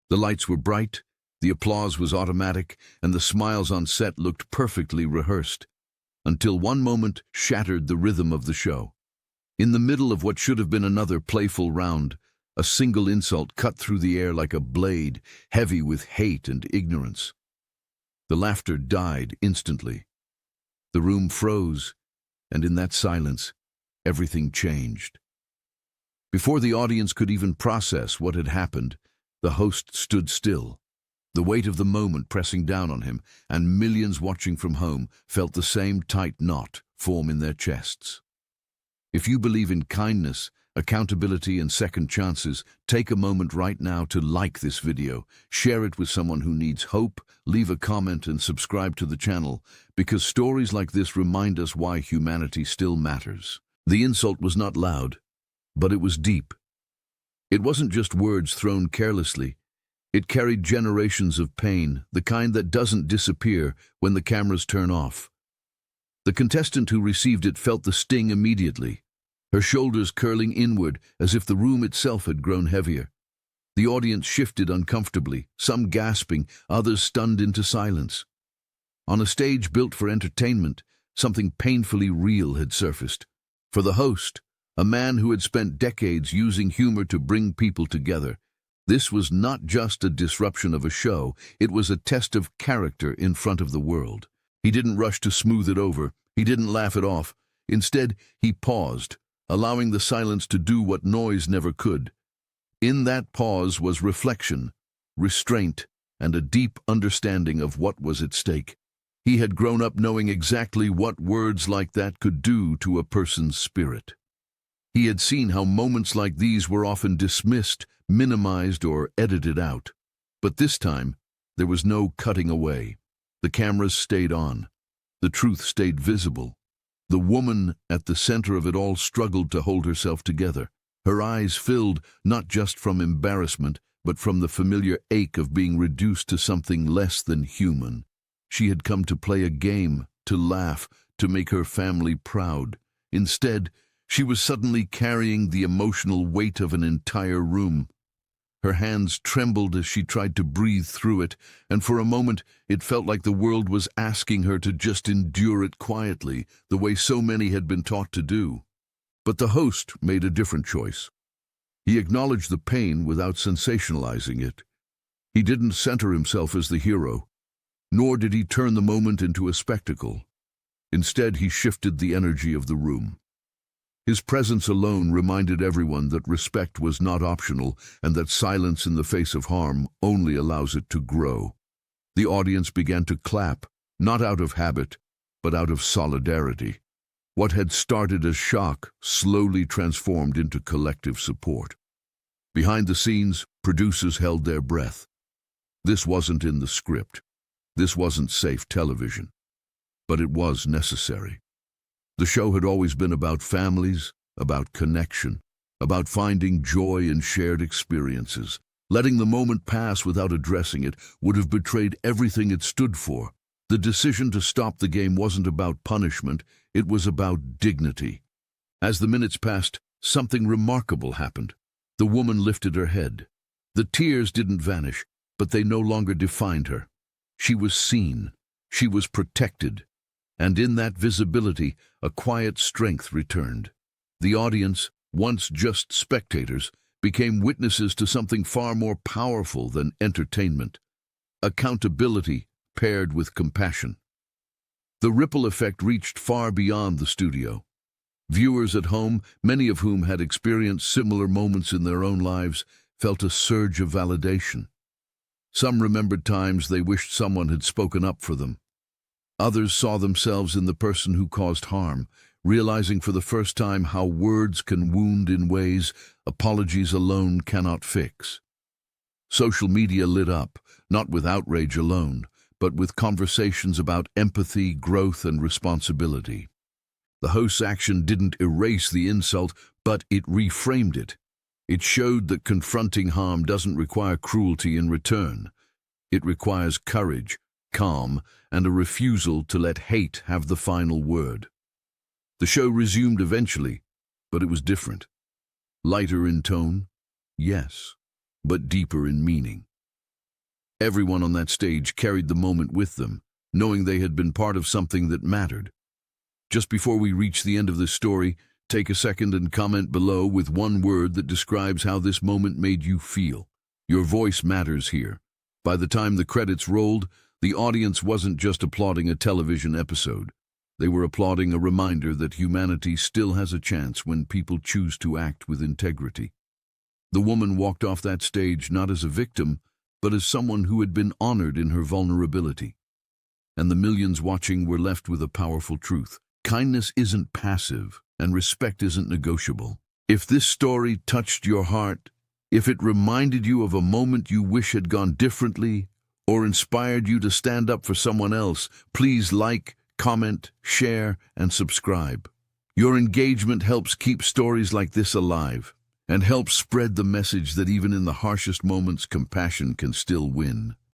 The lights were bright, the applause was automatic, and the smiles on set looked perfectly rehearsed, until one moment shattered the rhythm of the show. In the middle of what should have been another playful round, a single insult cut through the air like a blade, heavy with hate and ignorance. The laughter died instantly. The room froze, and in that silence, everything changed. Before the audience could even process what had happened, the host stood still, the weight of the moment pressing down on him, and millions watching from home felt the same tight knot form in their chests. If you believe in kindness, accountability, and second chances, take a moment right now to like this video, share it with someone who needs hope, leave a comment, and subscribe to the channel, because stories like this remind us why humanity still matters. The insult was not loud, but it was deep. It wasn't just words thrown carelessly. It carried generations of pain, the kind that doesn't disappear when the cameras turn off. The contestant who received it felt the sting immediately, her shoulders curling inward as if the room itself had grown heavier. The audience shifted uncomfortably, some gasping, others stunned into silence. On a stage built for entertainment, something painfully real had surfaced. For the host, a man who had spent decades using humor to bring people together, this was not just a disruption of a show, it was a test of character in front of the world. He didn't rush to smooth it over, he didn't laugh it off. Instead, he paused, allowing the silence to do what noise never could. In that pause was reflection, restraint, and a deep understanding of what was at stake. He had grown up knowing exactly what words like that could do to a person's spirit. He had seen how moments like these were often dismissed, minimized, or edited out. But this time, there was no cutting away. The cameras stayed on. The truth stayed visible. The woman at the center of it all struggled to hold herself together. Her eyes filled not just from embarrassment, but from the familiar ache of being reduced to something less than human. She had come to play a game, to laugh, to make her family proud. Instead, she was suddenly carrying the emotional weight of an entire room. Her hands trembled as she tried to breathe through it, and for a moment it felt like the world was asking her to just endure it quietly, the way so many had been taught to do. But the host made a different choice. He acknowledged the pain without sensationalizing it. He didn't center himself as the hero, nor did he turn the moment into a spectacle. Instead, he shifted the energy of the room. His presence alone reminded everyone that respect was not optional and that silence in the face of harm only allows it to grow. The audience began to clap, not out of habit, but out of solidarity. What had started as shock slowly transformed into collective support. Behind the scenes, producers held their breath. This wasn't in the script. This wasn't safe television. But it was necessary. The show had always been about families, about connection, about finding joy in shared experiences. Letting the moment pass without addressing it would have betrayed everything it stood for. The decision to stop the game wasn't about punishment, it was about dignity. As the minutes passed, something remarkable happened. The woman lifted her head. The tears didn't vanish, but they no longer defined her. She was seen. She was protected. And in that visibility, a quiet strength returned. The audience, once just spectators, became witnesses to something far more powerful than entertainment. Accountability paired with compassion. The ripple effect reached far beyond the studio. Viewers at home, many of whom had experienced similar moments in their own lives, felt a surge of validation. Some remembered times they wished someone had spoken up for them. Others saw themselves in the person who caused harm, realizing for the first time how words can wound in ways apologies alone cannot fix. Social media lit up, not with outrage alone, but with conversations about empathy, growth, and responsibility. The host's action didn't erase the insult, but it reframed it. It showed that confronting harm doesn't require cruelty in return. It requires courage, calm, and a refusal to let hate have the final word. The show resumed eventually, but it was different. Lighter in tone, yes, but deeper in meaning. Everyone on that stage carried the moment with them, knowing they had been part of something that mattered. Just before we reach the end of this story, take a second and comment below with one word that describes how this moment made you feel. Your voice matters here. By the time the credits rolled, the audience wasn't just applauding a television episode. They were applauding a reminder that humanity still has a chance when people choose to act with integrity. The woman walked off that stage not as a victim, but as someone who had been honored in her vulnerability. And the millions watching were left with a powerful truth. Kindness isn't passive, and respect isn't negotiable. If this story touched your heart, if it reminded you of a moment you wish had gone differently, or inspired you to stand up for someone else, please like, comment, share, and subscribe. Your engagement helps keep stories like this alive and helps spread the message that even in the harshest moments, compassion can still win.